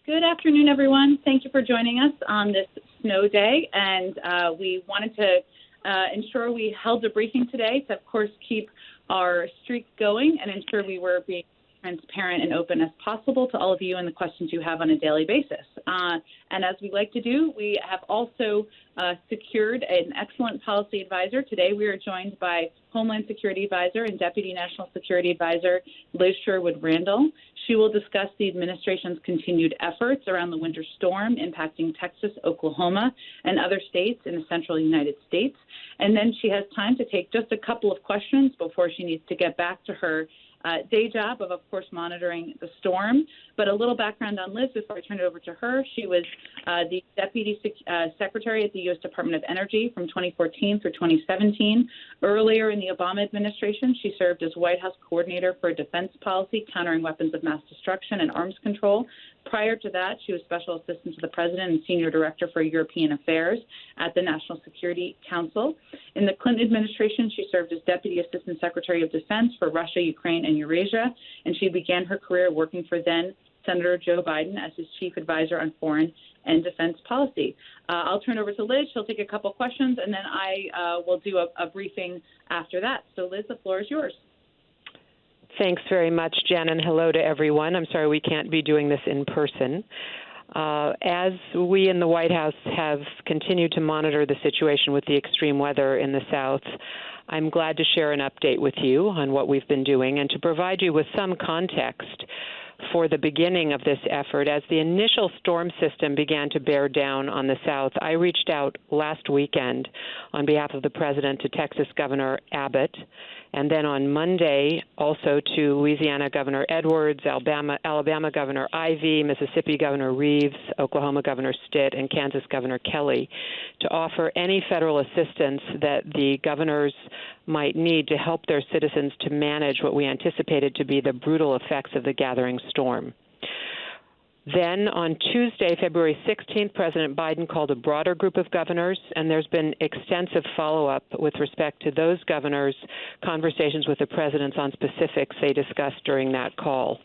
Good afternoon, everyone. Thank you for joining us on this snow day. And we wanted to ensure we held a briefing today to, of course, keep our streak going and ensure we were being transparent and open as possible to all of you and the questions you have on a daily basis. And as we like to do, we have also secured an excellent policy advisor. Today we are joined by Homeland Security Advisor and Deputy National Security Advisor Liz Sherwood-Randall. She will discuss the administration's continued efforts around the winter storm impacting Texas, Oklahoma, and other states in the central United States. And then she has time to take just a couple of questions before she needs to get back to her day job of course, monitoring the storm. But a little background on Liz before I turn it over to her. She was the Deputy Secretary at the U.S. Department of Energy from 2014 through 2017. Earlier in the Obama administration, she served as White House Coordinator for Defense Policy, Countering Weapons of Mass Destruction and Arms Control. Prior to that, she was Special Assistant to the President and Senior Director for European Affairs at the National Security Council. In the Clinton administration, she served as Deputy Assistant Secretary of Defense for Russia, Ukraine, and Eurasia, and she began her career working for then Senator Joe Biden as his Chief Advisor on Foreign and Defense Policy. I'll turn over to Liz. She'll take a couple questions, and then I will do a briefing after that. So, Liz, the floor is yours. Thanks very much, Jen, and hello to everyone. I'm sorry we can't be doing this in person. As we in the White House have continued to monitor the situation with the extreme weather in the South, I'm glad to share an update with you on what we've been doing and to provide you with some context for the beginning of this effort. As the initial storm system began to bear down on the South, I reached out last weekend on behalf of the President to Texas Governor Abbott, and then on Monday also to Louisiana Governor Edwards, Alabama Governor Ivey, Mississippi Governor Reeves, Oklahoma Governor Stitt, and Kansas Governor Kelly to offer any federal assistance that the governors might need to help their citizens to manage what we anticipated to be the brutal effects of the gathering storm. Then on Tuesday, February 16th, President Biden called a broader group of governors, and there's been extensive follow-up with respect to those governors' conversations with the presidents on specifics they discussed during that call.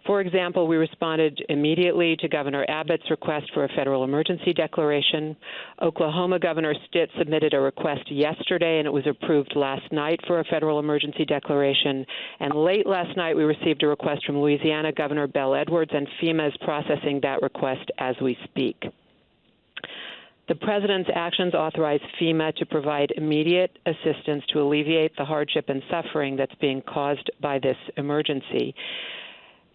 For example, we responded immediately to Governor Abbott's request for a federal emergency declaration. Oklahoma Governor Stitt submitted a request yesterday, and it was approved last night for a federal emergency declaration. And late last night, we received a request from Louisiana Governor Bell Edwards, and FEMA is processing that request as we speak. The President's actions authorize FEMA to provide immediate assistance to alleviate the hardship and suffering that's being caused by this emergency.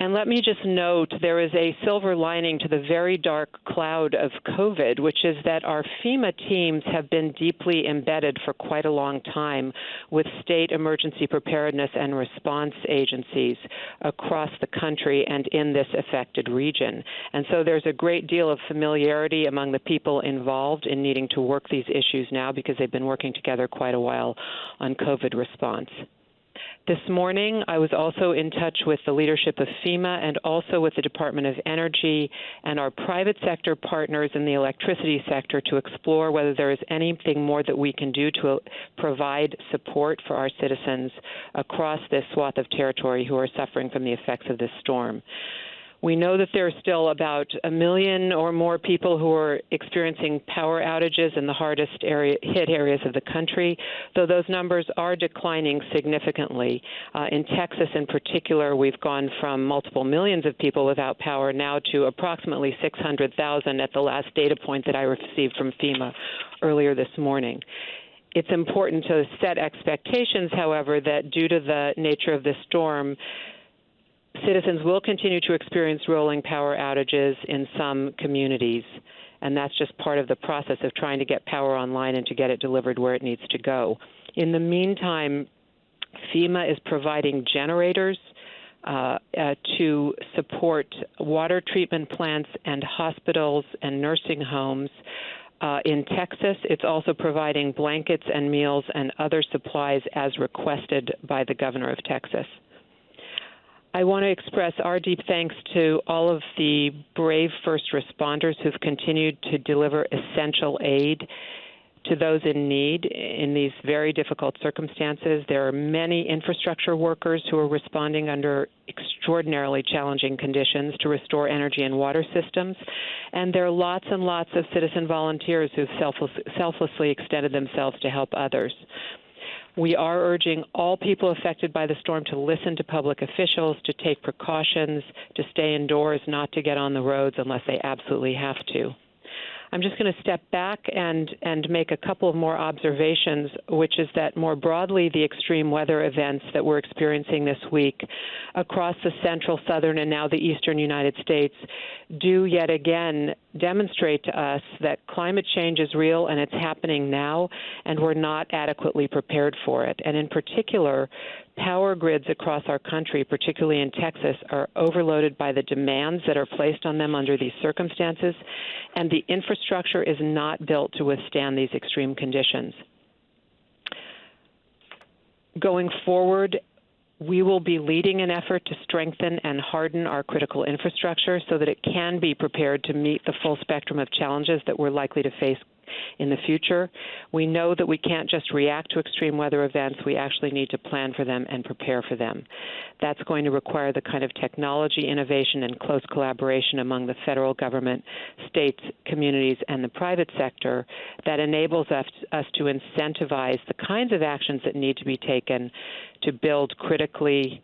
And let me just note there is a silver lining to the very dark cloud of COVID, which is that our FEMA teams have been deeply embedded for quite a long time with state emergency preparedness and response agencies across the country and in this affected region. And so there's a great deal of familiarity among the people involved in needing to work these issues now because they've been working together quite a while on COVID response. This morning, I was also in touch with the leadership of FEMA and also with the Department of Energy and our private sector partners in the electricity sector to explore whether there is anything more that we can do to provide support for our citizens across this swath of territory who are suffering from the effects of this storm. We know that there are still about 1 million or more people who are experiencing power outages in the hardest hit areas of the country, though those numbers are declining significantly. In Texas in particular, we've gone from multiple millions of people without power now to approximately 600,000 at the last data point that I received from FEMA earlier this morning. It's important to set expectations, however, that due to the nature of this storm, citizens will continue to experience rolling power outages in some communities, and that's just part of the process of trying to get power online and to get it delivered where it needs to go. In the meantime, FEMA is providing generators to support water treatment plants and hospitals and nursing homes. In Texas, it's also providing blankets and meals and other supplies as requested by the governor of Texas. I want to express our deep thanks to all of the brave first responders who've continued to deliver essential aid. to those in need in these very difficult circumstances. There are many infrastructure workers who are responding under extraordinarily challenging conditions to restore energy and water systems. And there are lots and lots of citizen volunteers who've selflessly extended themselves to help others. We are urging all people affected by the storm to listen to public officials, to take precautions, to stay indoors, not to get on the roads unless they absolutely have to. I'm just going to step back and make a couple of more observations, which is that more broadly, the extreme weather events that we're experiencing this week across the central, southern, and now the eastern United States do yet again demonstrate to us that climate change is real and it's happening now, and we're not adequately prepared for it. And in particular, power grids across our country, particularly in Texas, are overloaded by the demands that are placed on them under these circumstances, and the infrastructure is not built to withstand these extreme conditions. Going forward, we will be leading an effort to strengthen and harden our critical infrastructure so that it can be prepared to meet the full spectrum of challenges that we're likely to face in the future. We know that we can't just react to extreme weather events. We actually need to plan for them and prepare for them. That's going to require the kind of technology innovation and close collaboration among the federal government, states, communities, and the private sector that enables us to incentivize the kinds of actions that need to be taken to build the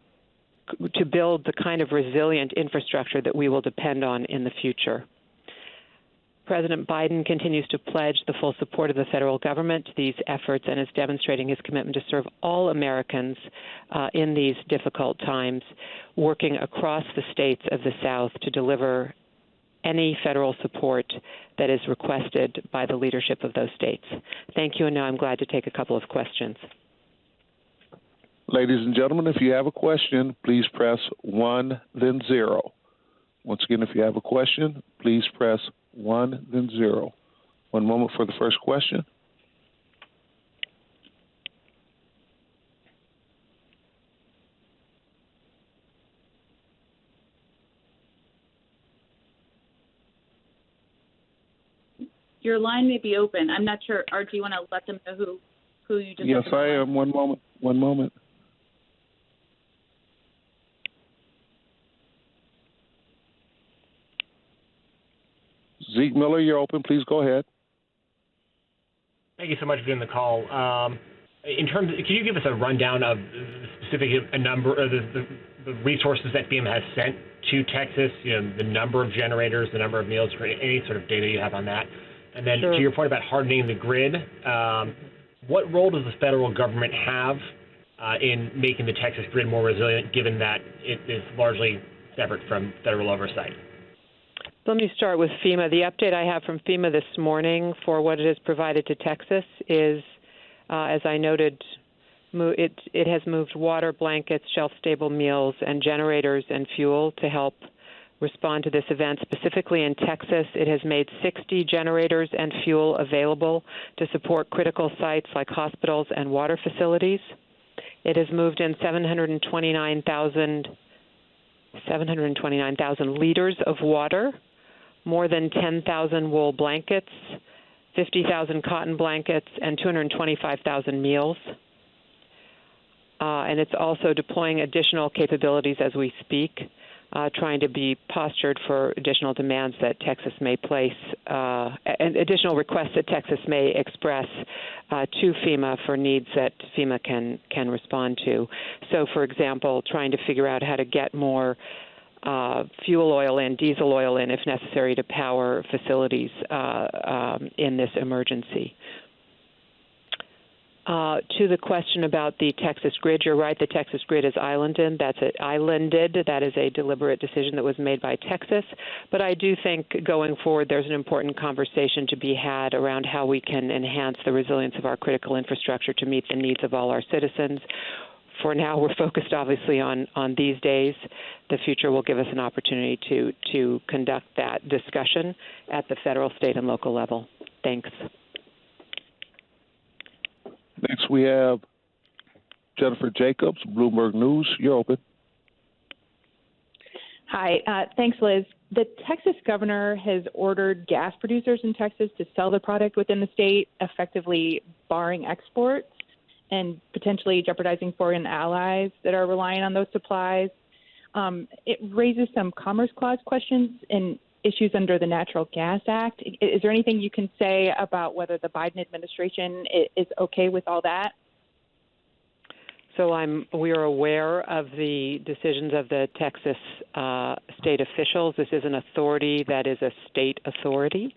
kind of resilient infrastructure that we will depend on in the future. President Biden continues to pledge the full support of the federal government to these efforts and is demonstrating his commitment to serve all Americans in these difficult times, working across the states of the South to deliver any federal support that is requested by the leadership of those states. Thank you, and now I'm glad to take a couple of questions. Ladies and gentlemen, if you have a question, please press 1, then 0. Once again, if you have a question, please press 1, then 0. One moment for the first question. Your line may be open. I'm not sure. Art, do you want to let them know who you just? Yes, I am. One moment. Zeke Miller, you're open. Please go ahead. Thank you so much for doing the call. In terms, can you give us a rundown of a number of the resources that FEMA has sent to Texas? You know, the number of generators, the number of meals, any sort of data you have on that. And then Sure. To your point about hardening the grid, what role does the federal government have in making the Texas grid more resilient, given that it is largely separate from federal oversight? Let me start with FEMA. The update I have from FEMA this morning for what it has provided to Texas is, as I noted, it has moved water, blankets, shelf-stable meals, and generators and fuel to help respond to this event. Specifically in Texas, it has made 60 generators and fuel available to support critical sites like hospitals and water facilities. It has moved in 729,000 liters of water, more than 10,000 wool blankets, 50,000 cotton blankets, and 225,000 meals. And it's also deploying additional capabilities as we speak, trying to be postured for additional demands that Texas may place, and additional requests that Texas may express to FEMA for needs that FEMA can respond to. So, for example, trying to figure out how to get more fuel oil in, diesel oil in, if necessary, to power facilities in this emergency. To the question about the Texas grid, you're right, the Texas grid is islanded. That is a deliberate decision that was made by Texas. But I do think going forward there's an important conversation to be had around how we can enhance the resilience of our critical infrastructure to meet the needs of all our citizens. For now, we're focused obviously on these days. The future will give us an opportunity to conduct that discussion at the federal, state, and local level. Thanks. Next, we have Jennifer Jacobs, Bloomberg News. You're open. Hi. Thanks, Liz. The Texas governor has ordered gas producers in Texas to sell the product within the state, effectively barring exports and potentially jeopardizing foreign allies that are relying on those supplies. It raises some Commerce Clause questions and issues under the Natural Gas Act. Is there anything you can say about whether the Biden administration is okay with all that? So we are aware of the decisions of the Texas state officials. This is an authority that is a state authority,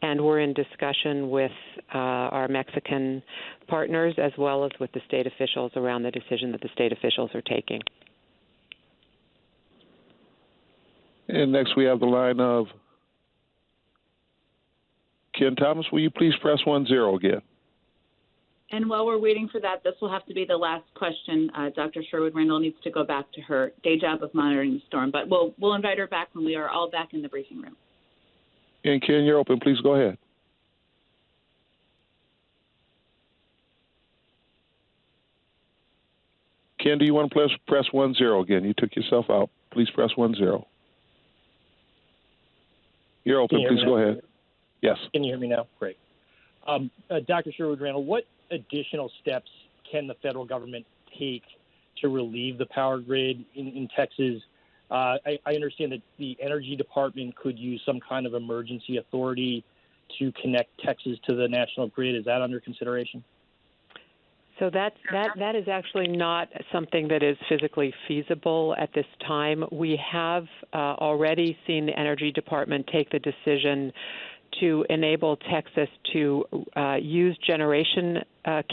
and we're in discussion with our Mexican partners as well as with the state officials around the decision that the state officials are taking. And next we have the line of Ken Thomas. Will you please press 10 again? And while we're waiting for that, this will have to be the last question. Dr. Sherwood Randall needs to go back to her day job of monitoring the storm, but we'll invite her back when we are all back in the briefing room. And Ken, you're open. Please go ahead. Ken, do you want to press 10 again? You took yourself out. Please press 10. You're open. Please go ahead. Yes. Can you hear me now? Great. Dr. Sherwood Randall, what additional steps can the federal government take to relieve the power grid in Texas? I understand that the Energy Department could use some kind of emergency authority to connect Texas to the national grid. Is that under consideration? So that is actually not something that is physically feasible at this time. We have already seen the Energy Department take the decision to enable Texas to use generation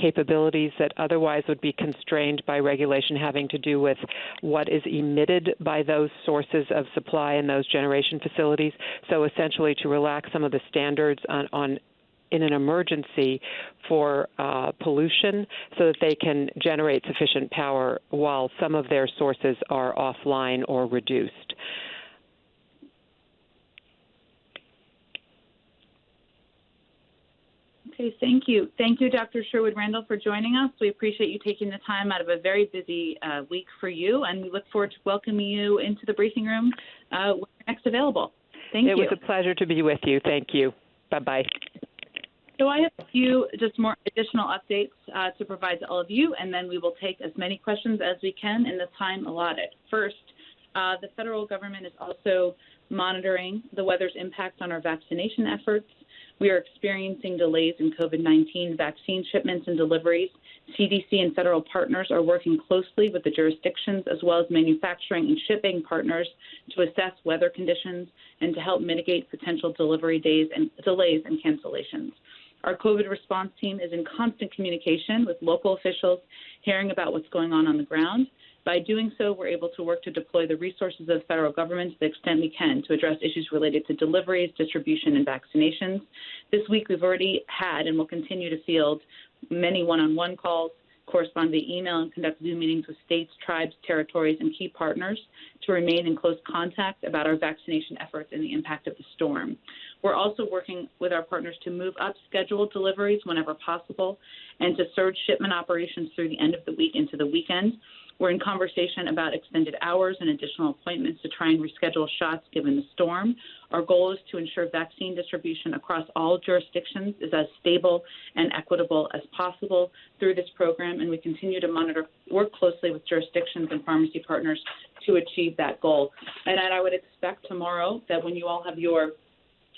capabilities that otherwise would be constrained by regulation having to do with what is emitted by those sources of supply in those generation facilities. So essentially to relax some of the standards on in an emergency for pollution so that they can generate sufficient power while some of their sources are offline or reduced. Okay, thank you. Thank you, Dr. Sherwood Randall, for joining us. We appreciate you taking the time out of a very busy week for you, and we look forward to welcoming you into the briefing room when you're next available. Thank you. It was a pleasure to be with you. Thank you. Bye-bye. So I have a few just more additional updates to provide to all of you, and then we will take as many questions as we can in the time allotted. First, the federal government is also monitoring the weather's impact on our vaccination efforts. We are experiencing delays in COVID-19 vaccine shipments and deliveries. CDC and federal partners are working closely with the jurisdictions as well as manufacturing and shipping partners to assess weather conditions and to help mitigate potential delivery delays and cancellations. Our COVID response team is in constant communication with local officials, hearing about what's going on the ground. By doing so, we're able to work to deploy the resources of the federal government to the extent we can to address issues related to deliveries, distribution, and vaccinations. This week, we've already had and will continue to field many one-on-one calls, correspond via email, and conduct Zoom meetings with states, tribes, territories, and key partners to remain in close contact about our vaccination efforts and the impact of the storm. We're also working with our partners to move up scheduled deliveries whenever possible and to surge shipment operations through the end of the week into the weekend. We're in conversation about extended hours and additional appointments to try and reschedule shots given the storm. Our goal is to ensure vaccine distribution across all jurisdictions is as stable and equitable as possible through this program, and we continue to work closely with jurisdictions and pharmacy partners to achieve that goal. And I would expect tomorrow that when you all have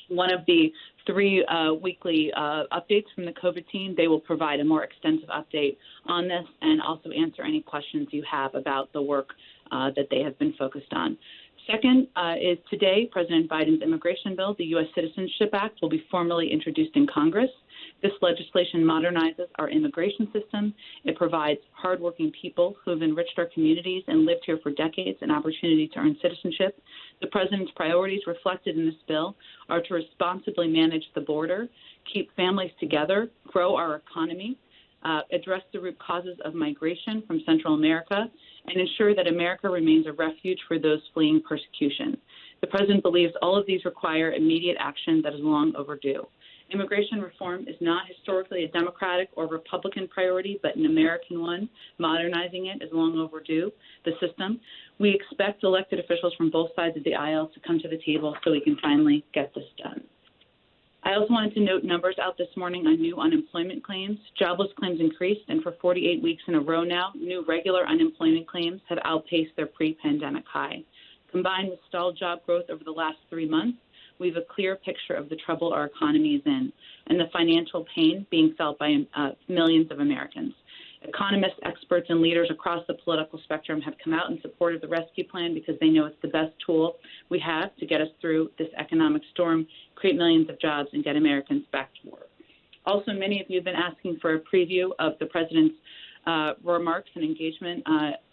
one of the 3 weekly updates from the COVID team, they will provide a more extensive update on this and also answer any questions you have about the work that they have been focused on. Second is today, President Biden's immigration bill, the U.S. Citizenship Act, will be formally introduced in Congress. This legislation modernizes our immigration system. It provides hardworking people who have enriched our communities and lived here for decades an opportunity to earn citizenship. The president's priorities reflected in this bill are to responsibly manage the border, keep families together, grow our economy, address the root causes of migration from Central America, and ensure that America remains a refuge for those fleeing persecution. The president believes all of these require immediate action that is long overdue. Immigration reform is not historically a Democratic or Republican priority, but an American one. Modernizing it is long overdue, the system. We expect elected officials from both sides of the aisle to come to the table so we can finally get this done. I also wanted to note numbers out this morning on new unemployment claims. Jobless claims increased, and for 48 weeks in a row now, new regular unemployment claims have outpaced their pre-pandemic high. Combined with stalled job growth over the last 3 months, we have a clear picture of the trouble our economy is in and the financial pain being felt by millions of Americans. Economists, experts, and leaders across the political spectrum have come out in support of the rescue plan because they know it's the best tool we have to get us through this economic storm, create millions of jobs, and get Americans back to work. Also, many of you have been asking for a preview of the president's remarks and engagement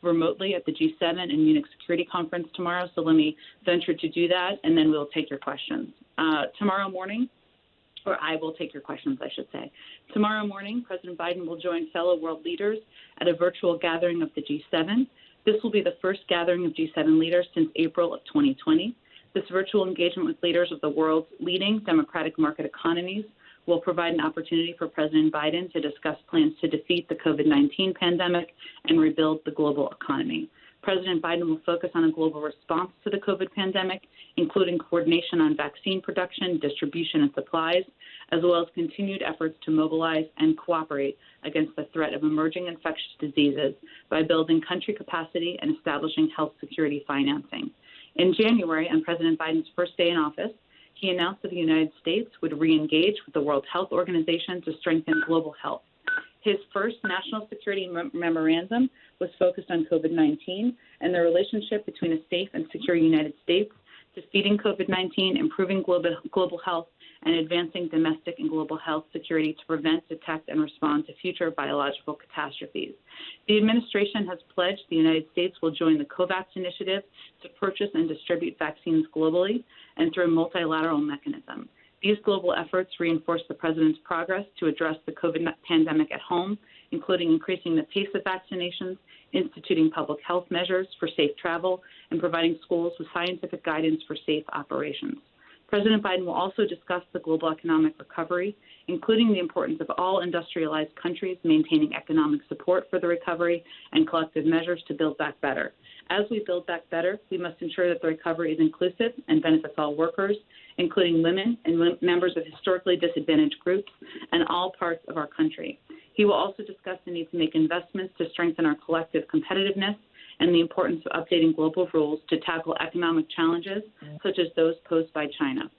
remotely at the G7 and Munich Security Conference tomorrow, so let me venture to do that, and then we'll take your questions. Tomorrow morning, or I will take your questions, I should say. Tomorrow morning, President Biden will join fellow world leaders at a virtual gathering of the G7. This will be the first gathering of G7 leaders since April of 2020. This virtual engagement with leaders of the world's leading democratic market economies will provide an opportunity for President Biden to discuss plans to defeat the COVID-19 pandemic and rebuild the global economy. President Biden will focus on a global response to the COVID pandemic, including coordination on vaccine production, distribution, and supplies, as well as continued efforts to mobilize and cooperate against the threat of emerging infectious diseases by building country capacity and establishing health security financing. In January, on President Biden's first day in office, he announced that the United States would re-engage with the World Health Organization to strengthen global health. His first national security memorandum was focused on COVID-19 and the relationship between a safe and secure United States, defeating COVID-19, improving global health, and advancing domestic and global health security to prevent, detect, and respond to future biological catastrophes. The administration has pledged the United States will join the COVAX initiative to purchase and distribute vaccines globally and through a multilateral mechanism. These global efforts reinforce the president's progress to address the COVID pandemic at home, including increasing the pace of vaccinations, instituting public health measures for safe travel, and providing schools with scientific guidance for safe operations. President Biden will also discuss the global economic recovery, including the importance of all industrialized countries maintaining economic support for the recovery and collective measures to build back better. As we build back better, we must ensure that the recovery is inclusive and benefits all workers, including women and members of historically disadvantaged groups and all parts of our country. He will also discuss the need to make investments to strengthen our collective competitiveness and the importance of updating global rules to tackle economic challenges such as those posed by China.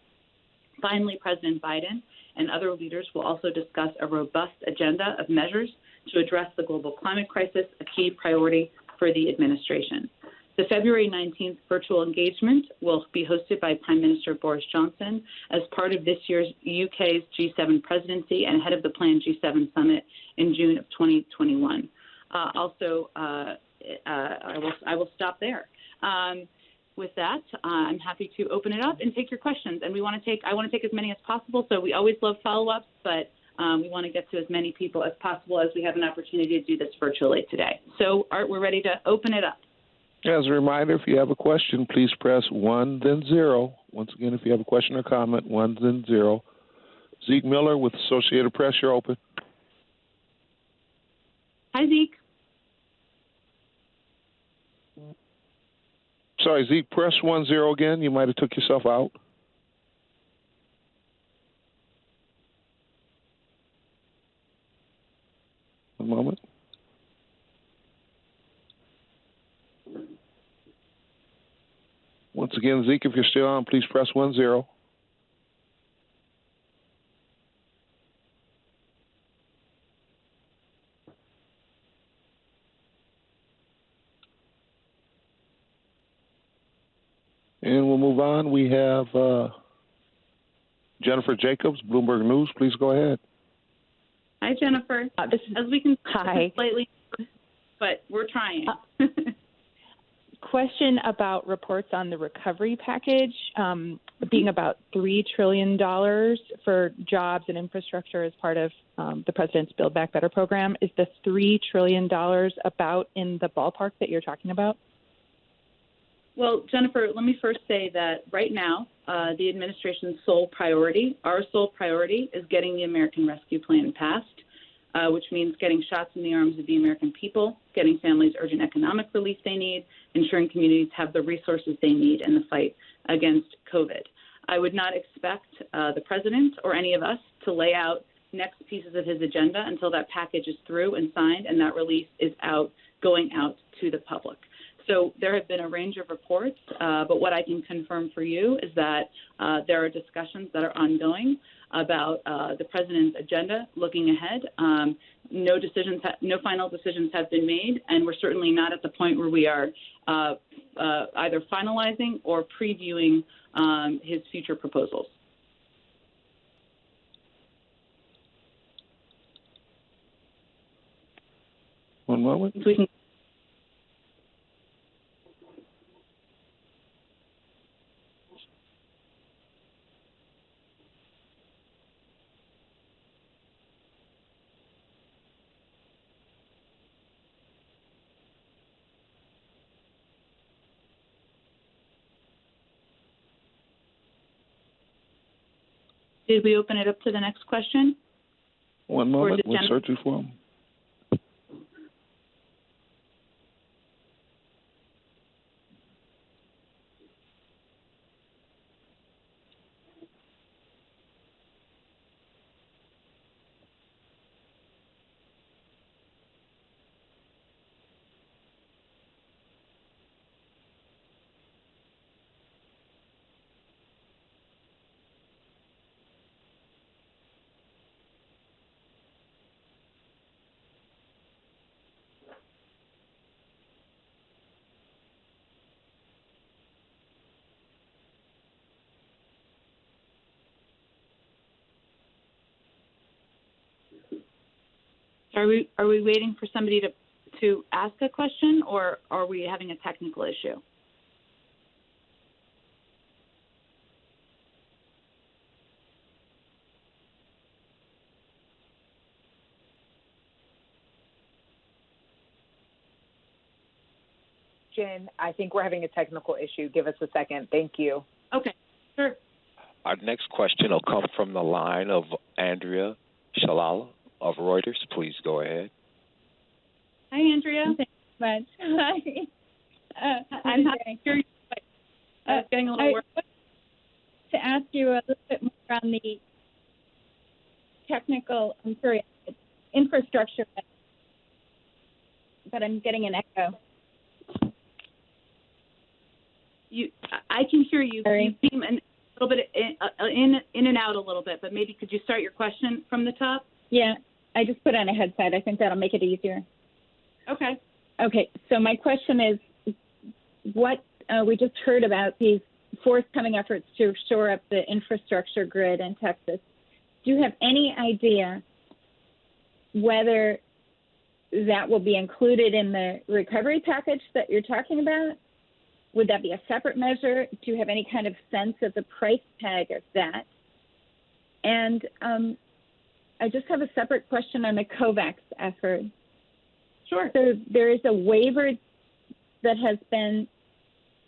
Finally, President Biden and other leaders will also discuss a robust agenda of measures to address the global climate crisis, a key priority for the administration. The February 19th virtual engagement will be hosted by Prime Minister Boris Johnson as part of this year's UK's G7 presidency and ahead of the planned G7 summit in June of 2021. I will stop there. With that, I'm happy to open it up and take your questions. And I want to take as many as possible. So we always love follow-ups, but we want to get to as many people as possible as we have an opportunity to do this virtually today. So, Art, we're ready to open it up. As a reminder, if you have a question, please press 1, then 0. Once again, if you have a question or comment, 1, then 0. Zeke Miller with Associated Press, you're open. Hi, Zeke. Sorry, Zeke, press 1, 0 again. You might have took yourself out. One moment. Once again, Zeke, if you're still on, please press 1, 0. And we'll move on. We have Jennifer Jacobs, Bloomberg News. Please go ahead. Hi, Jennifer. As we can Hi. Slightly, but we're trying. Question about reports on the recovery package being about $3 trillion for jobs and infrastructure as part of the president's Build Back Better program. Is the $3 trillion about in the ballpark that you're talking about? Well, Jennifer, let me first say that right now, the administration's sole priority, our sole priority, is getting the American Rescue Plan passed. which means getting shots in the arms of the American people, getting families urgent economic relief they need, ensuring communities have the resources they need in the fight against COVID. I would not expect the president or any of us to lay out next pieces of his agenda until that package is through and signed and that release is going out to the public. So there have been a range of reports, but what I can confirm for you is that there are discussions that are ongoing about the president's agenda looking ahead. No final decisions have been made, and we're certainly not at the point where we are either finalizing or previewing his future proposals. One moment. So we can Did we open it up to the next question? One moment. We're searching for him. Are we waiting for somebody to ask a question, or are we having a technical issue? Jen, I think we're having a technical issue. Give us a second. Thank you. Okay, sure. Our next question will come from the line of Andrea Shalala of Reuters. Please go ahead. Hi, Andrea. Thanks so much. Hi. I'm happy to hear you. Getting a little worried. To ask you a little bit more on the infrastructure, but I'm getting an echo. I can hear you. Sorry. You seem a little bit in and out a little bit, but maybe could you start your question from the top? Yeah, I just put on a headset. I think that'll make it easier. Okay. Okay, so my question is, what we just heard about these forthcoming efforts to shore up the infrastructure grid in Texas. Do you have any idea whether that will be included in the recovery package that you're talking about? Would that be a separate measure? Do you have any kind of sense of the price tag of that? And I just have a separate question on the COVAX effort. Sure. So there is a waiver that has been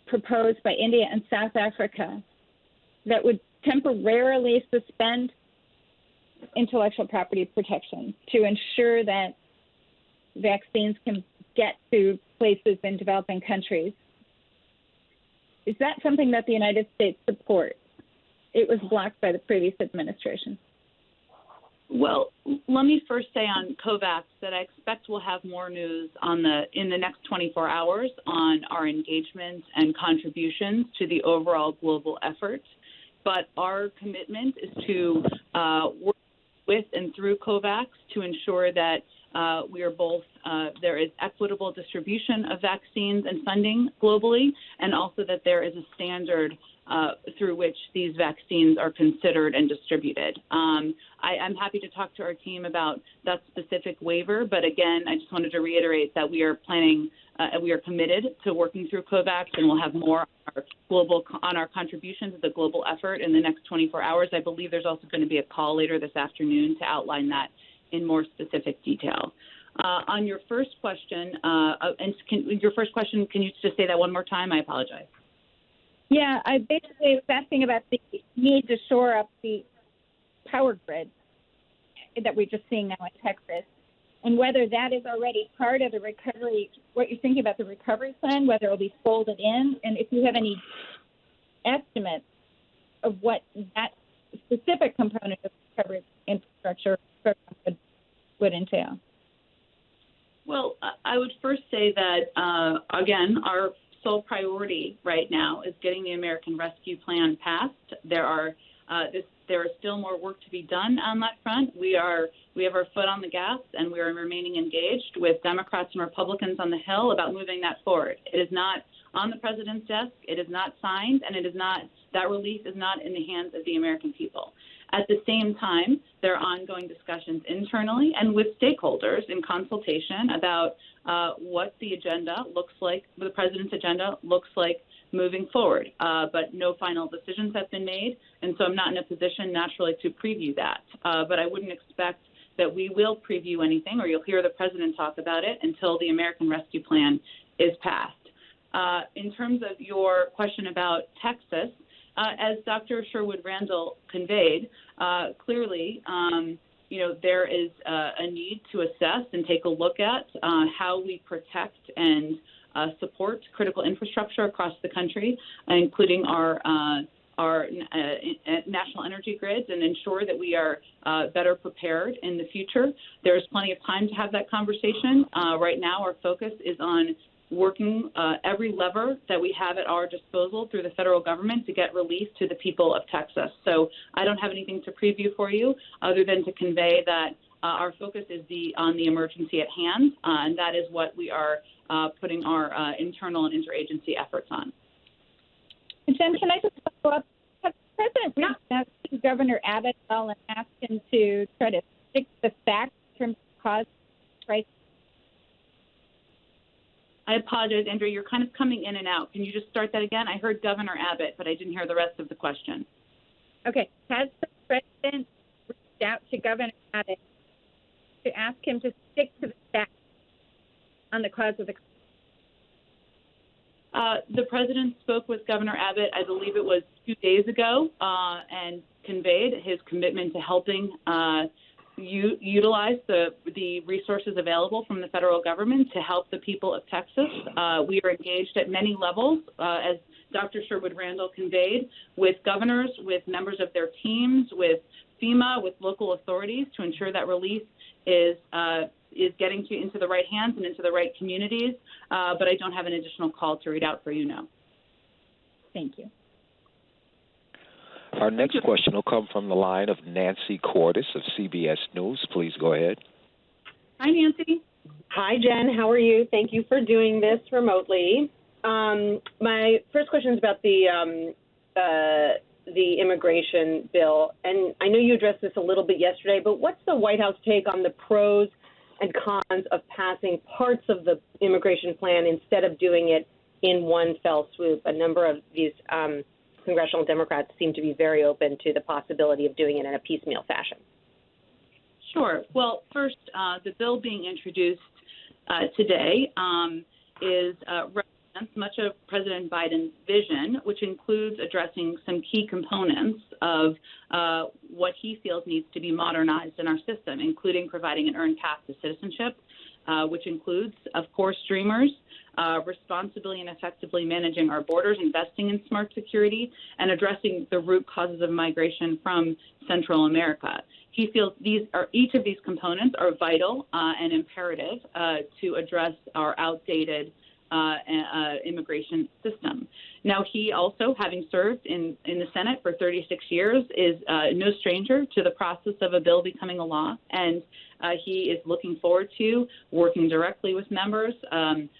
proposed by India and South Africa that would temporarily suspend intellectual property protection to ensure that vaccines can get to places in developing countries. Is that something that the United States supports? It was blocked by the previous administration. Well, let me first say on COVAX that I expect we'll have more news in the next 24 hours on our engagement and contributions to the overall global effort. But our commitment is to work with and through COVAX to ensure that we are both, there is equitable distribution of vaccines and funding globally, and also that there is a standard through which these vaccines are considered and distributed. I'm happy to talk to our team about that specific waiver, but again, I just wanted to reiterate that we are planning, we are committed to working through COVAX, and we'll have more on our contributions to the global effort in the next 24 hours. I believe there's also going to be a call later this afternoon to outline that in more specific detail. On your first question, can you just say that one more time? I apologize. Yeah, I basically was asking about the need to shore up the power grid that we're just seeing now in Texas. and whether that is already part of the recovery, what you're thinking about the recovery plan, whether it'll be folded in, and if you have any estimates of what that specific component of recovery infrastructure program would entail. Well, I would first say that, again, our sole priority right now is getting the American Rescue Plan passed. There is still more work to be done on that front. We have our foot on the gas, and we are remaining engaged with Democrats and Republicans on the Hill about moving that forward. It is not on the president's desk. It is not signed, and that relief is not in the hands of the American people. At the same time, there are ongoing discussions internally and with stakeholders in consultation about what the agenda looks like, the president's agenda looks like moving forward. But no final decisions have been made, and so I'm not in a position naturally to preview that. But I wouldn't expect that we will preview anything, or you'll hear the president talk about it until the American Rescue Plan is passed. In terms of your question about Texas, as Dr. Sherwood Randall conveyed, clearly, there is a need to assess and take a look at how we protect and support critical infrastructure across the country, including our national energy grids, and ensure that we are better prepared in the future. There's plenty of time to have that conversation. Right now, our focus is on working every lever that we have at our disposal through the federal government to get relief to the people of Texas. So I don't have anything to preview for you other than to convey that our focus is on the emergency at hand, and that is what we are putting our internal and interagency efforts on. And Jen, can I just follow up? Has the President reached out to Governor Abbott and asked him to try to fix the facts in terms of cause crisis? I apologize, Andrea. You're kind of coming in and out. Can you just start that again? I heard Governor Abbott, but I didn't hear the rest of the question. Okay. Has the President reached out to Governor Abbott to ask him to stick to the facts on the cause of the crisis? The President spoke with Governor Abbott, I believe it was 2 days ago, and conveyed his commitment to helping utilize the resources available from the federal government to help the people of Texas. We are engaged at many levels, as Dr. Sherwood Randall conveyed, with governors, with members of their teams, with FEMA, with local authorities to ensure that relief is getting into the right hands and into the right communities. But I don't have an additional call to read out for you now. Thank you. Our next question will come from the line of Nancy Cordes of CBS News. Please go ahead. Hi, Nancy. Hi, Jen. How are you? Thank you for doing this remotely. My first question is about the immigration bill. And I know you addressed this a little bit yesterday, but what's the White House take on the pros and cons of passing parts of the immigration plan instead of doing it in one fell swoop? A number of these congressional Democrats seem to be very open to the possibility of doing it in a piecemeal fashion. Sure. Well, first, the bill being introduced today represents much of President Biden's vision, which includes addressing some key components of what he feels needs to be modernized in our system, including providing an earned path to citizenship, which includes, of course, Dreamers, responsibly and effectively managing our borders, investing in smart security, and addressing the root causes of migration from Central America. He feels each of these components are vital and imperative to address our outdated immigration system. Now, he also, having served in the Senate for 36 years, is no stranger to the process of a bill becoming a law, and he is looking forward to working directly with members,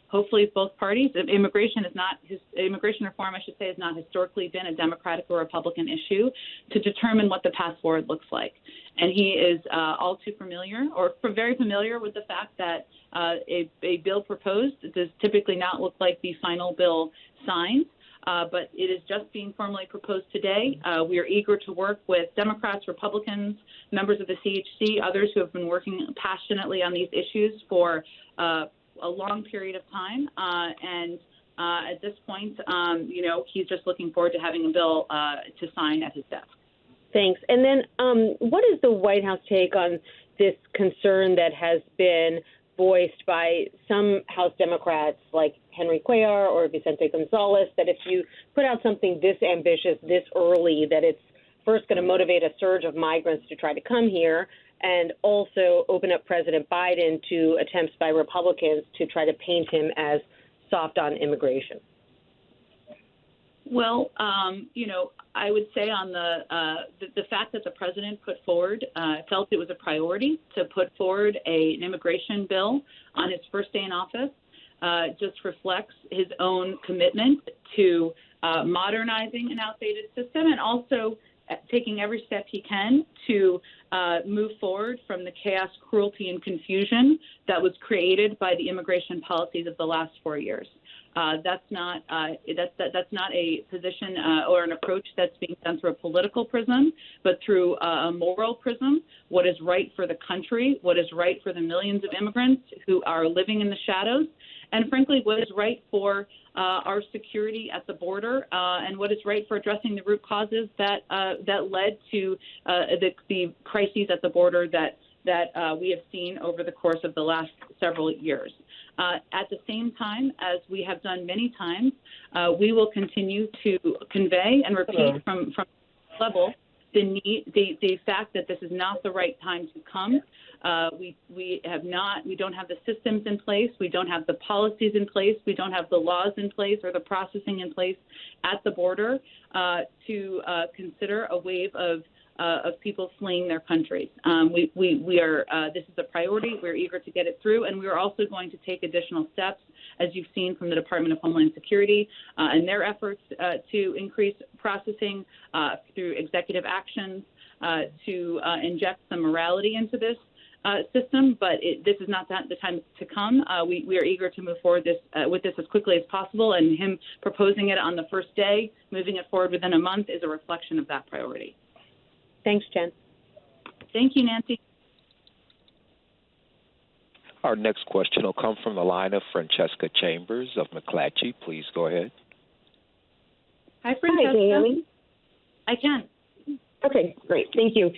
hopefully both parties. Immigration reform, I should say, has not historically been a Democratic or Republican issue, to determine what the path forward looks like. And he is all too familiar, or very familiar with the fact that a bill proposed does typically not look like the final bill signed. But it is just being formally proposed today. We are eager to work with Democrats, Republicans, members of the CHC, others who have been working passionately on these issues for a long period of time. And at this point, he's just looking forward to having a bill to sign at his desk. Thanks. And then what is the White House take on this concern that has been voiced by some House Democrats like Henry Cuellar or Vicente Gonzalez, that if you put out something this ambitious this early, that it's first going to motivate a surge of migrants to try to come here, and also open up President Biden to attempts by Republicans to try to paint him as soft on immigration? Well, I would say on the fact that the president put forward, felt it was a priority to put forward an immigration bill on his first day in office, just reflects his own commitment to modernizing an outdated system and also taking every step he can to move forward from the chaos, cruelty, and confusion that was created by the immigration policies of the last 4 years. That's not a position or an approach that's being done through a political prism, but through a moral prism. What is right for the country, what is right for the millions of immigrants who are living in the shadows, and frankly, what is right for our security at the border, and what is right for addressing the root causes that led to the crises at the border that we have seen over the course of the last several years. At the same time, as we have done many times, we will continue to convey and repeat from level the fact that this is not the right time to come. We don't have the systems in place, we don't have the policies in place, we don't have the laws in place or the processing in place at the border to consider a wave of people fleeing their countries. We are, this is a priority. We're eager to get it through, and we are also going to take additional steps, as you've seen from the Department of Homeland Security and their efforts to increase processing through executive actions to inject some morality into this system, but this is not the time to come. We are eager to move forward with this as quickly as possible, and him proposing it on the first day, moving it forward within a month, is a reflection of that priority. Thanks, Jen. Thank you, Nancy. Our next question will come from the line of Francesca Chambers of McClatchy. Please go ahead. Hi, Francesca. Hi, can you hear me? I can. Okay, great. Thank you.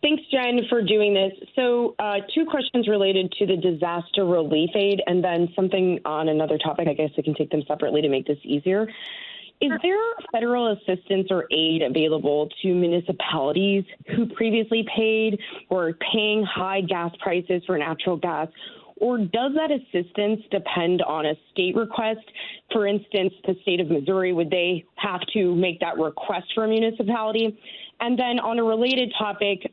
Thanks, Jen, for doing this. So 2 questions related to the disaster relief aid and then something on another topic. I guess I can take them separately to make this easier. Is there federal assistance or aid available to municipalities who previously paid or are paying high gas prices for natural gas? Or does that assistance depend on a state request? For instance, the state of Missouri, would they have to make that request for a municipality? And then on a related topic,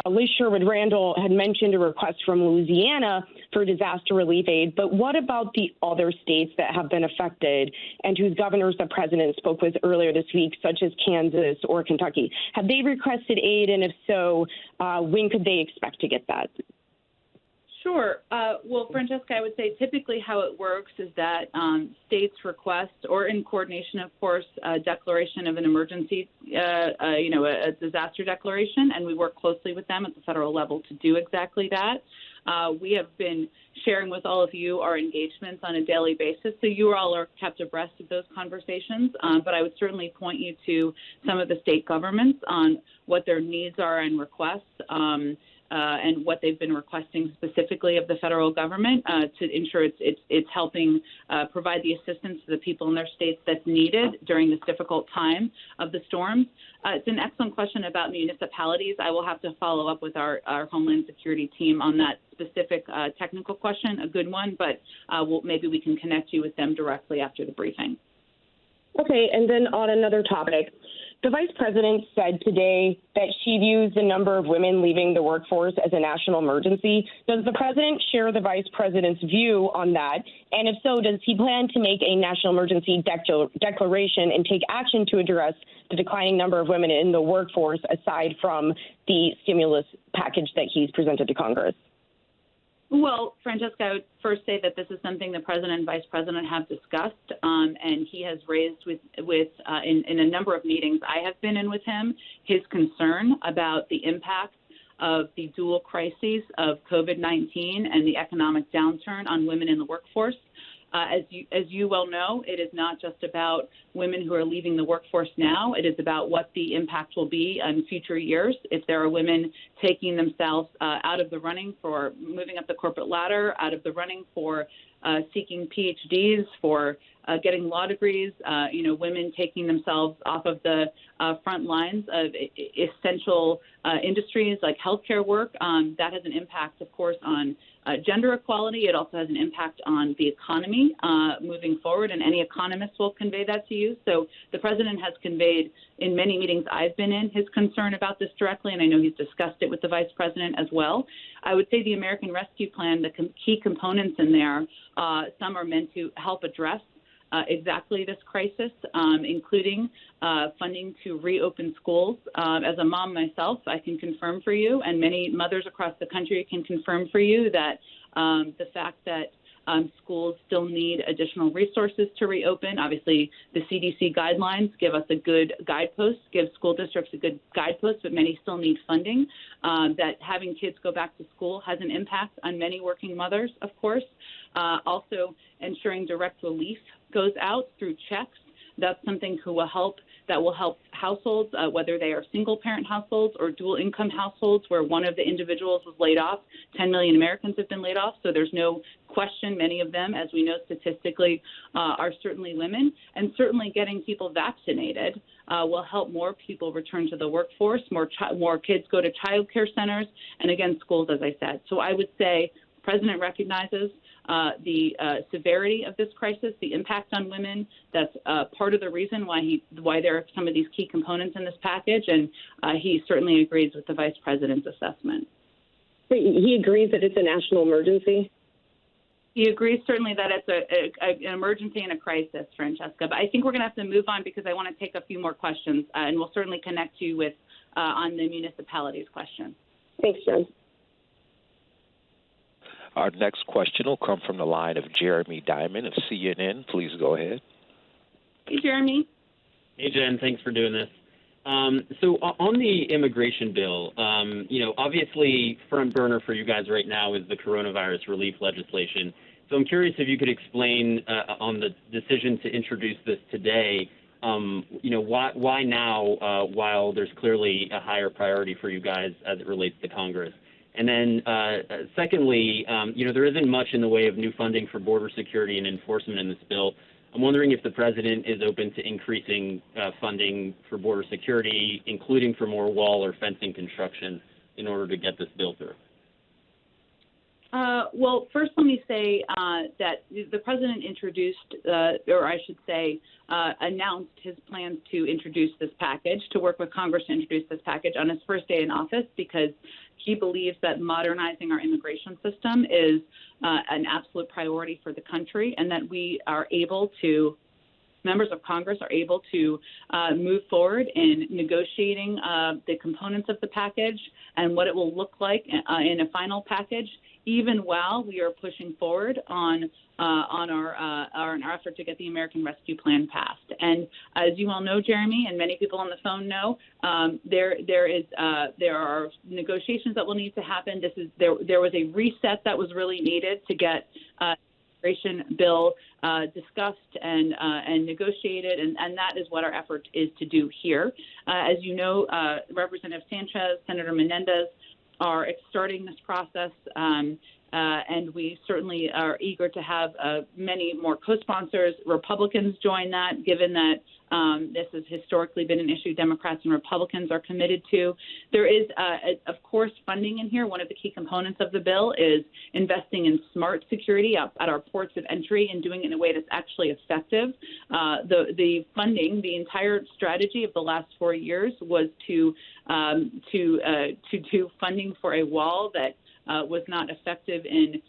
Liz Sherwood-Randall had mentioned a request from Louisiana for disaster relief aid, but what about the other states that have been affected and whose governors the president spoke with earlier this week, such as Kansas or Kentucky? Have they requested aid, and if so, when could they expect to get that? Sure. Well, Francesca, I would say typically how it works is that states request, or in coordination, of course, a declaration of an emergency, a disaster declaration, and we work closely with them at the federal level to do exactly that. We have been sharing with all of you our engagements on a daily basis, so you all are kept abreast of those conversations, but I would certainly point you to some of the state governments on what their needs are and requests. And what they've been requesting specifically of the federal government to ensure it's helping provide the assistance to the people in their states that's needed during this difficult time of the storms. It's an excellent question about municipalities. I will have to follow up with our Homeland Security team on that specific technical question, a good one, but maybe we can connect you with them directly after the briefing. Okay, and then on another topic, the vice president said today that she views the number of women leaving the workforce as a national emergency. Does the president share the vice president's view on that? And if so, does he plan to make a national emergency declaration and take action to address the declining number of women in the workforce aside from the stimulus package that he's presented to Congress? Well, Francesca, I would first say that this is something the president and vice president have discussed, and he has raised in a number of meetings I have been in with him his concern about the impact of the dual crises of COVID-19 and the economic downturn on women in the workforce. As you well know, it is not just about women who are leaving the workforce now. It is about what the impact will be in future years. If there are women taking themselves out of the running for moving up the corporate ladder, out of the running for seeking PhDs, for getting law degrees, women taking themselves off of the front lines of essential industries like healthcare work, that has an impact, of course, on gender equality. It also has an impact on the economy moving forward, and any economist will convey that to you. So the president has conveyed in many meetings I've been in his concern about this directly, and I know he's discussed it with the vice president as well. I would say the American Rescue Plan, the key components in there, some are meant to help address exactly this crisis, including funding to reopen schools. As a mom myself, I can confirm for you, and many mothers across the country can confirm for you, that the fact that schools still need additional resources to reopen. Obviously, the CDC guidelines give us a good guidepost, give school districts a good guidepost, but many still need funding. That having kids go back to school has an impact on many working mothers, of course. Also, ensuring direct relief goes out through checks. That's something that will help households, whether they are single-parent households or dual-income households where one of the individuals was laid off. 10 million Americans have been laid off, so there's no question many of them, as we know statistically, are certainly women. And certainly getting people vaccinated will help more people return to the workforce, more kids go to child care centers, and again, schools, as I said. So I would say the president recognizes the severity of this crisis, the impact on women. That's part of the reason why there are some of these key components in this package, and he certainly agrees with the vice president's assessment. He agrees that it's a national emergency? He agrees certainly that it's an emergency and a crisis, Francesca. But I think we're going to have to move on because I want to take a few more questions, and we'll certainly connect you with on the municipalities question. Thanks, Jen. Our next question will come from the line of Jeremy Diamond of CNN. Please go ahead. Hey, Jeremy. Hey, Jen. Thanks for doing this. So on the immigration bill, obviously front burner for you guys right now is the coronavirus relief legislation. So I'm curious if you could explain on the decision to introduce this today, why now while there's clearly a higher priority for you guys as it relates to Congress? And then secondly, there isn't much in the way of new funding for border security and enforcement in this bill. I'm wondering if the president is open to increasing funding for border security, including for more wall or fencing construction, in order to get this bill through. Well, first let me say that the president introduced, or I should say, announced his plans to introduce this package, to work with Congress to introduce this package on his first day in office, because he believes that modernizing our immigration system is an absolute priority for the country, and that we are able to, members of Congress are able to move forward in negotiating the components of the package and what it will look like in a final package, even while we are pushing forward on our effort to get the American Rescue Plan passed. And as you all know, Jeremy, and many people on the phone know, there are negotiations that will need to happen. There was a reset that was really needed to get immigration bill discussed and negotiated, and that is what our effort is to do here. As you know, Representative Sanchez, Senator Menendez are starting this process, and we certainly are eager to have many more co-sponsors. Republicans join that, given that this has historically been an issue Democrats and Republicans are committed to. There is, of course, funding in here. One of the key components of the bill is investing in smart security at our ports of entry and doing it in a way that's actually effective. The funding, the entire strategy of the last 4 years was to do funding for a wall that was not effective in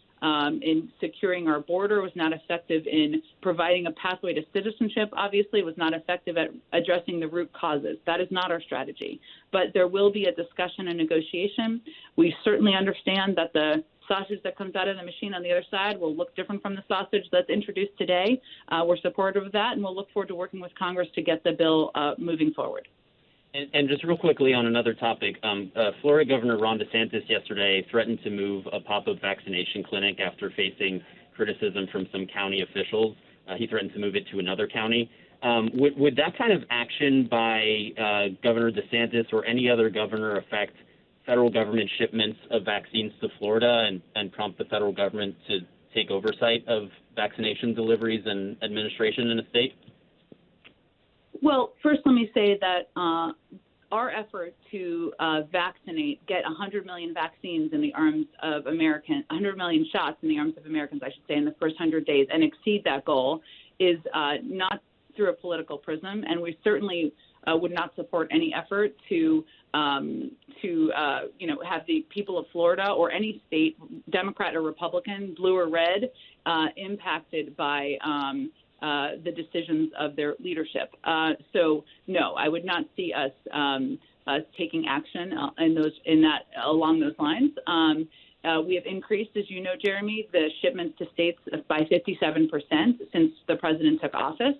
securing our border, was not effective in providing a pathway to citizenship, obviously, was not effective at addressing the root causes. That is not our strategy. But there will be a discussion and negotiation. We certainly understand that the sausage that comes out of the machine on the other side will look different from the sausage that's introduced today. We're supportive of that, and we'll look forward to working with Congress to get the bill moving forward. And just real quickly on another topic, Florida Governor Ron DeSantis yesterday threatened to move a pop-up vaccination clinic after facing criticism from some county officials. He threatened to move it to another county. Would that kind of action by Governor DeSantis or any other governor affect federal government shipments of vaccines to Florida and prompt the federal government to take oversight of vaccination deliveries and administration in the state? Well, first let me say that our effort to get 100 million vaccines in the arms of 100 million shots in the arms of Americans, I should say, in the first 100 days and exceed that goal is not through a political prism, and we certainly would not support any effort to have the people of Florida or any state, Democrat or Republican, blue or red, impacted by the decisions of their leadership. So no, I would not see us taking action along those lines. We have increased, as you know, Jeremy, the shipments to states by 57% since the president took office.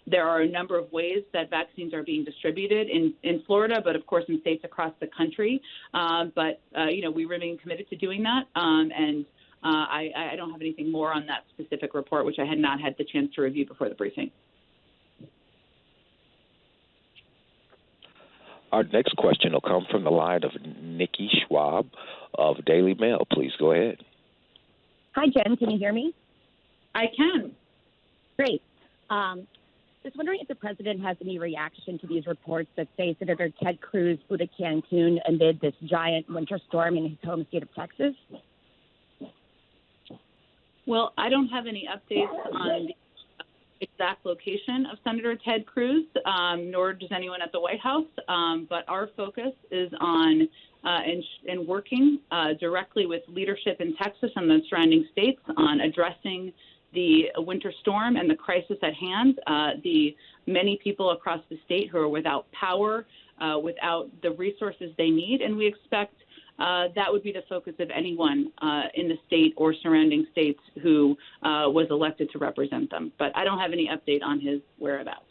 There are a number of ways that vaccines are being distributed in Florida, but of course in states across the country. We remain committed to doing that. I don't have anything more on that specific report, which I had not had the chance to review before the briefing. Our next question will come from the line of Nikki Schwab of Daily Mail. Please go ahead. Hi, Jen. Can you hear me? I can. Great. Just wondering if the president has any reaction to these reports that say Senator Ted Cruz flew to Cancun amid this giant winter storm in his home state of Texas. Well, I don't have any updates on the exact location of Senator Ted Cruz, nor does anyone at the White House. But our focus is on in working directly with leadership in Texas and the surrounding states on addressing the winter storm and the crisis at hand. The many people across the state who are without power, without the resources they need, and we expect that would be the focus of anyone in the state or surrounding states who was elected to represent them. But I don't have any update on his whereabouts.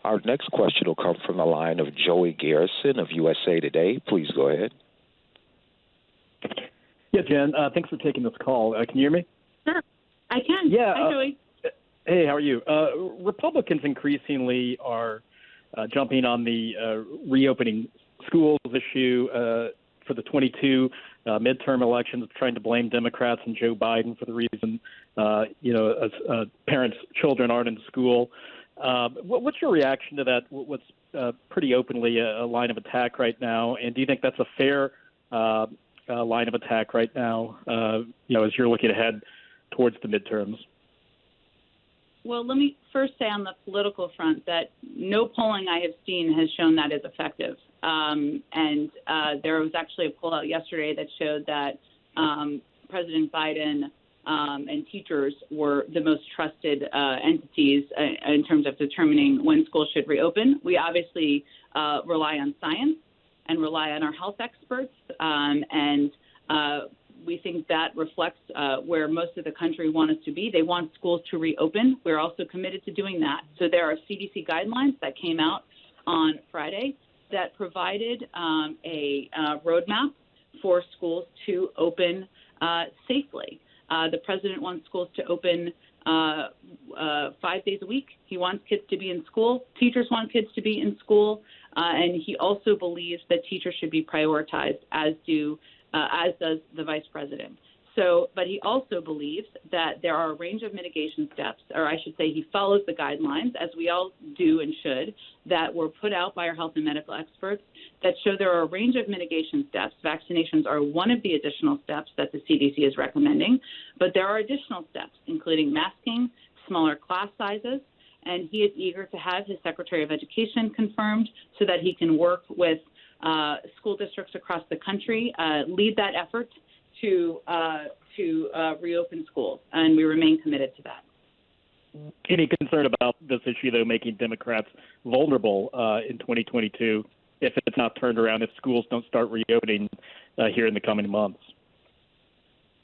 Our next question will come from the line of Joey Garrison of USA Today. Please go ahead. Yeah, Jen, thanks for taking this call. Can you hear me? Sure, I can. Yeah. Hi, Joey. Hey, how are you? Republicans increasingly are jumping on the reopening schools issue for the 22 midterm elections, trying to blame Democrats and Joe Biden for the reason, parents' children aren't in school. What's your reaction to that? What's pretty openly a line of attack right now? And do you think that's a fair line of attack right now, as you're looking ahead towards the midterms? Well, let me first say on the political front that no polling I have seen has shown that is effective. There was actually a poll out yesterday that showed that President Biden and teachers were the most trusted entities in terms of determining when schools should reopen. We obviously rely on science and rely on our health experts, we think that reflects where most of the country want us to be. They want schools to reopen. We're also committed to doing that. So there are CDC guidelines that came out on Friday that provided a roadmap for schools to open safely. The president wants schools to open 5 days a week. He wants kids to be in school. Teachers want kids to be in school. And he also believes that teachers should be prioritized, as does the vice president. But he also believes that there are a range of mitigation steps, or I should say he follows the guidelines, as we all do and should, that were put out by our health and medical experts that show there are a range of mitigation steps. Vaccinations are one of the additional steps that the CDC is recommending, but there are additional steps, including masking, smaller class sizes, and he is eager to have his Secretary of Education confirmed so that he can work with school districts across the country, lead that effort to reopen schools, and we remain committed to that. Any concern about this issue, though, making Democrats vulnerable in 2022 if it's not turned around, if schools don't start reopening here in the coming months?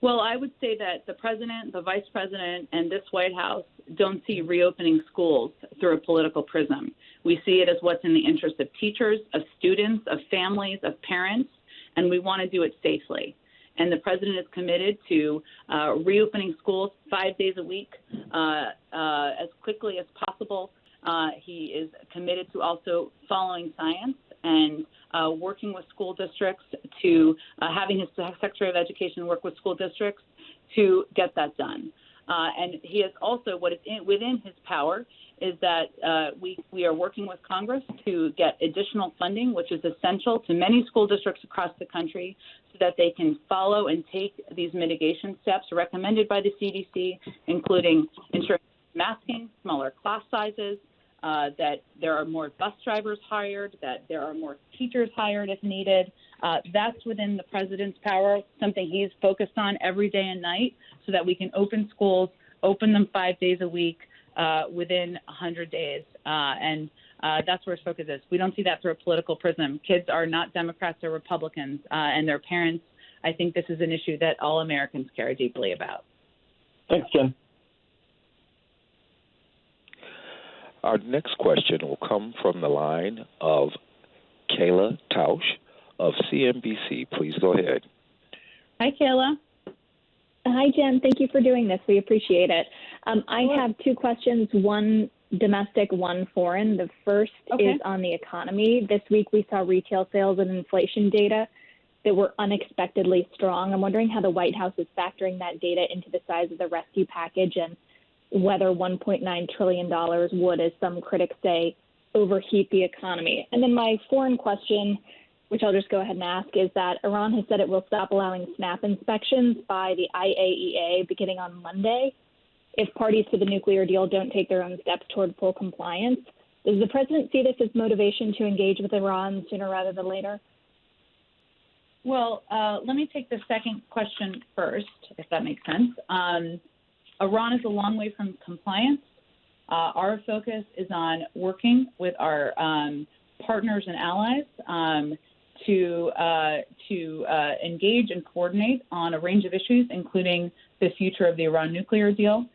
Well, I would say that the president, the vice president, and this White House don't see reopening schools through a political prism. We see it as what's in the interest of teachers, of students, of families, of parents. and we want to do it safely. And the president is committed to reopening schools 5 days a week as quickly as possible. He is committed to also following science and working with school districts to having his Secretary of Education work with school districts to get that done. And he is also, what is within his power is that we are working with Congress to get additional funding, which is essential to many school districts across the country so that they can follow and take these mitigation steps recommended by the CDC, including ensuring masking, smaller class sizes, that there are more bus drivers hired, that there are more teachers hired if needed. That's within the president's power, something he's focused on every day and night so that we can open schools, open them 5 days a week within 100 days. And that's where his focus is. We don't see that through a political prism. Kids are not Democrats or Republicans, and their parents. I think this is an issue that all Americans care deeply about. Thanks, Jen. Our next question will come from the line of Kayla Tausch of CNBC. Please go ahead. Hi, Kayla. Hi, Jen. Thank you for doing this. We appreciate it. I have two questions, one domestic, one foreign. The first is on the economy. This week we saw retail sales and inflation data that were unexpectedly strong. I'm wondering how the White House is factoring that data into the size of the rescue package and whether $1.9 trillion would, as some critics say, overheat the economy. And then my foreign question, which I'll just go ahead and ask, is that Iran has said it will stop allowing SNAP inspections by the IAEA beginning on Monday if parties to the nuclear deal don't take their own steps toward full compliance. Does the president see this as motivation to engage with Iran sooner rather than later? Well, let me take the second question first, if that makes sense. Iran is a long way from compliance. Our focus is on working with our partners and allies to engage and coordinate on a range of issues, including the future of the Iran nuclear deal.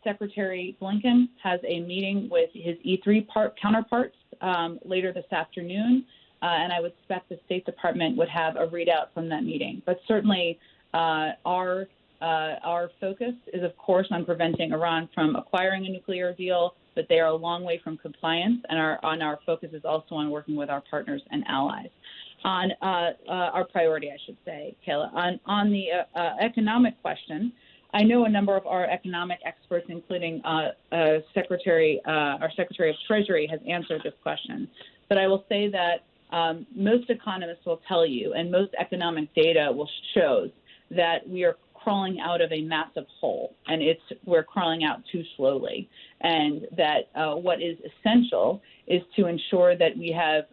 Secretary Blinken has a meeting with his E3 counterparts later this afternoon, and I would expect the State Department would have a readout from that meeting. But certainly our focus is, of course, on preventing Iran from acquiring a nuclear deal, but they are a long way from compliance, and our focus is also on working with our partners and allies. On our priority, I should say, Kayla, on the economic question, I know a number of our economic experts, including our Secretary of Treasury, has answered this question. But I will say that most economists will tell you, and most economic data will show that we are crawling out of a massive hole, and we're crawling out too slowly, and that what is essential is to ensure that we have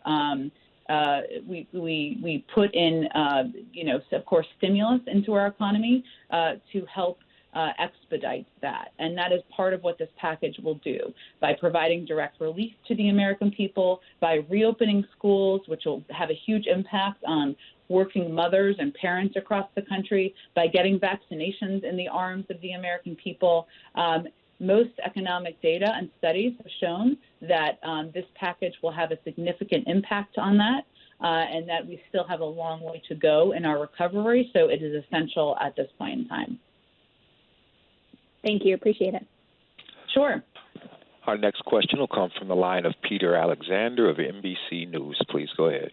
we put in of course stimulus into our economy to help expedite that, and that is part of what this package will do by providing direct relief to the American people, by reopening schools, which will have a huge impact on working mothers and parents across the country, by getting vaccinations in the arms of the American people. Most economic data and studies have shown that this package will have a significant impact on that, and that we still have a long way to go in our recovery, so it is essential at this point in time. Thank you. Appreciate it. Sure. Our next question will come from the line of Peter Alexander of NBC News. Please go ahead.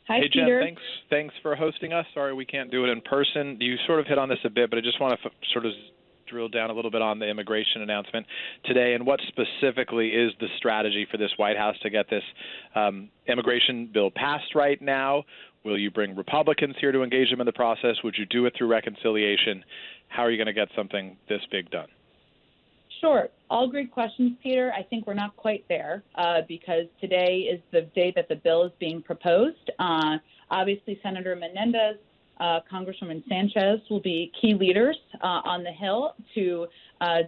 Hi, hey, Peter. Jen, thanks for hosting us. Sorry we can't do it in person. You sort of hit on this a bit, but I just want to sort of drill down a little bit on the immigration announcement today and what specifically is the strategy for this White House to get this immigration bill passed right now? Will you bring Republicans here to engage them in the process? Would you do it through reconciliation? How are you going to get something this big done? Sure. All great questions, Peter. I think we're not quite there because today is the day that the bill is being proposed. Obviously, Senator Menendez, Congresswoman Sanchez will be key leaders on the Hill to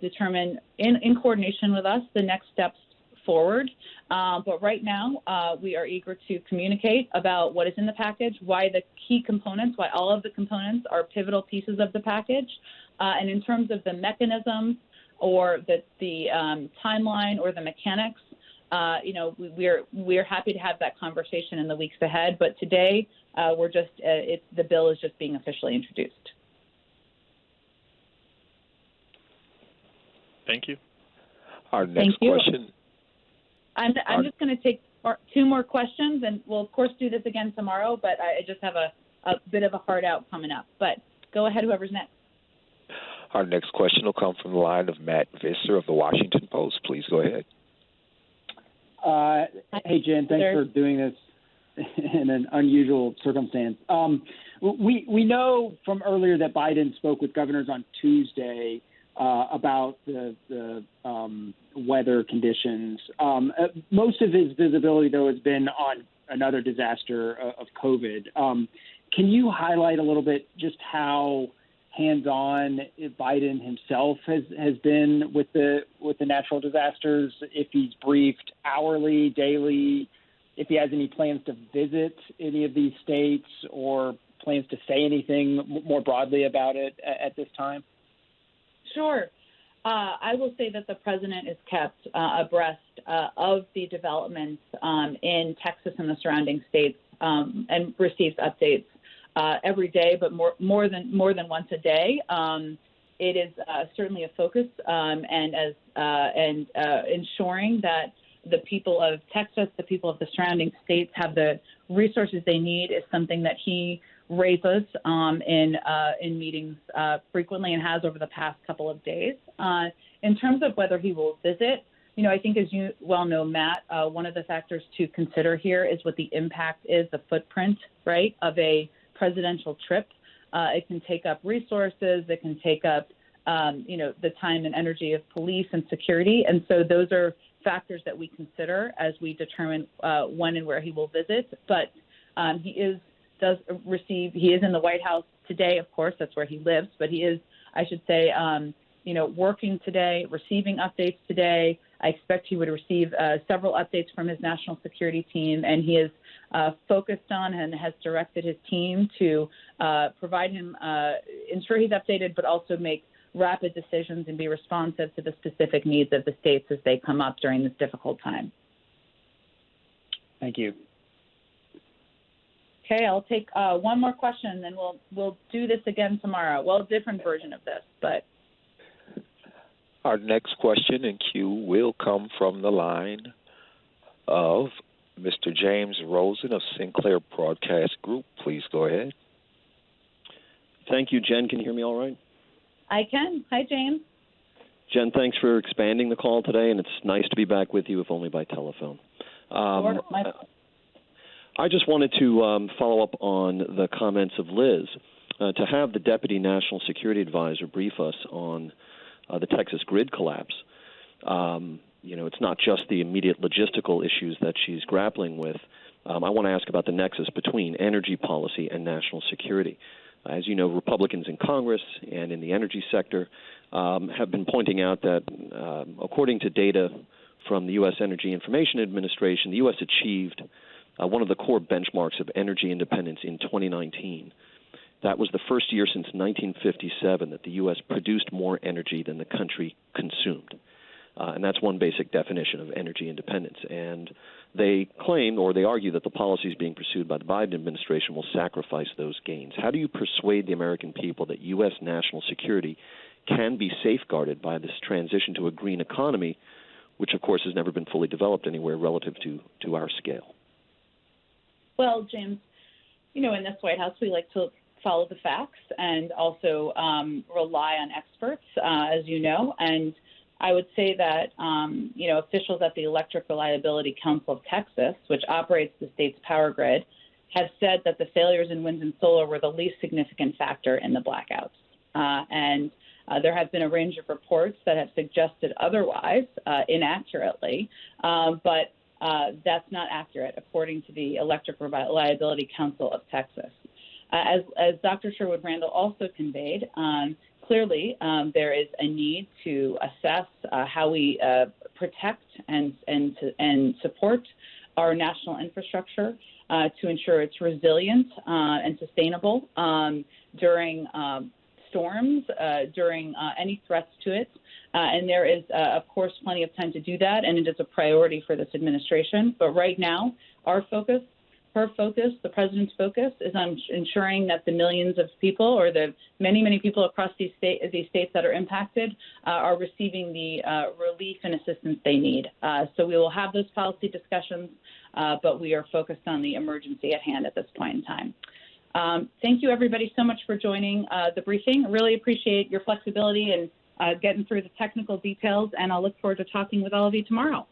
determine, in coordination with us, the next steps forward. But right now, we are eager to communicate about what is in the package, why the key components, why all of the components are pivotal pieces of the package. And in terms of the mechanism or the timeline or the mechanics, we're happy to have that conversation in the weeks ahead. But today, the bill is just being officially introduced. Thank you. Our next question. I'm just going to take two more questions, and we'll, of course, do this again tomorrow, but I just have a bit of a hard out coming up. But go ahead, whoever's next. Our next question will come from the line of Matt Visser of the Washington Post. Please go ahead. Hey, Jen, thanks for doing this in an unusual circumstance. We know from earlier that Biden spoke with governors on Tuesday about the weather conditions. Most of his visibility, though, has been on another disaster of COVID. Can you highlight a little bit just how hands-on Biden himself has been with the natural disasters? If he's briefed hourly, daily, if he has any plans to visit any of these states or plans to say anything more broadly about it at this time? Sure. I will say that the president is kept abreast of the developments in Texas and the surrounding states and receives updates every day, but more than once a day. It is certainly a focus, and ensuring that the people of Texas, the people of the surrounding states have the resources they need is something that he raises in meetings frequently and has over the past couple of days. In terms of whether he will visit, I think, as you well know, Matt, one of the factors to consider here is what the impact is, the footprint, right, of a presidential trip. It can take up resources. It can take up, the time and energy of police and security. And so those are factors that we consider as we determine when and where he will visit. But he is in the White House today, of course, that's where he lives, but he is, I should say, working today, receiving updates today. I expect he would receive several updates from his national security team, and he is focused on and has directed his team to provide him, ensure he's updated, but also make rapid decisions and be responsive to the specific needs of the states as they come up during this difficult time. Thank you. Okay, I'll take one more question, and then we'll do this again tomorrow. Well, a different version of this, but. Our next question in queue will come from the line of Mr. James Rosen of Sinclair Broadcast Group. Please go ahead. Thank you, Jen. Can you hear me all right? I can. Hi, James. Jen, thanks for expanding the call today, and it's nice to be back with you, if only by telephone. Sure. I just wanted to follow up on the comments of Liz. To have the Deputy National Security Advisor brief us on the Texas grid collapse, it's not just the immediate logistical issues that she's grappling with. I want to ask about the nexus between energy policy and national security. As you know, Republicans in Congress and in the energy sector have been pointing out that, according to data from the U.S. Energy Information Administration, the U.S. achieved one of the core benchmarks of energy independence in 2019. That was the first year since 1957 that the U.S. produced more energy than the country consumed. And that's one basic definition of energy independence. And they claim, or they argue, that the policies being pursued by the Biden administration will sacrifice those gains. How do you persuade the American people that U.S. national security can be safeguarded by this transition to a green economy, which, of course, has never been fully developed anywhere relative to our scale? Well, James, in this White House, we like to follow the facts and also rely on experts, as you know. And I would say that, officials at the Electric Reliability Council of Texas, which operates the state's power grid, have said that the failures in wind and solar were the least significant factor in the blackouts. And there have been a range of reports that have suggested otherwise, inaccurately, but that's not accurate, according to the Electric Reliability Council of Texas. As Dr. Sherwood Randall also conveyed, clearly there is a need to assess how we protect and support our national infrastructure to ensure it's resilient and sustainable during storms, during any threats to it. And there is, of course, plenty of time to do that, and it is a priority for this administration. But right now, our focus, her focus, the president's focus is on ensuring that the millions of people, or the many, many people across these states that are impacted, are receiving the relief and assistance they need. So we will have those policy discussions, but we are focused on the emergency at hand at this point in time. Thank you, everybody, so much for joining the briefing. I really appreciate your flexibility and getting through the technical details, and I'll look forward to talking with all of you tomorrow.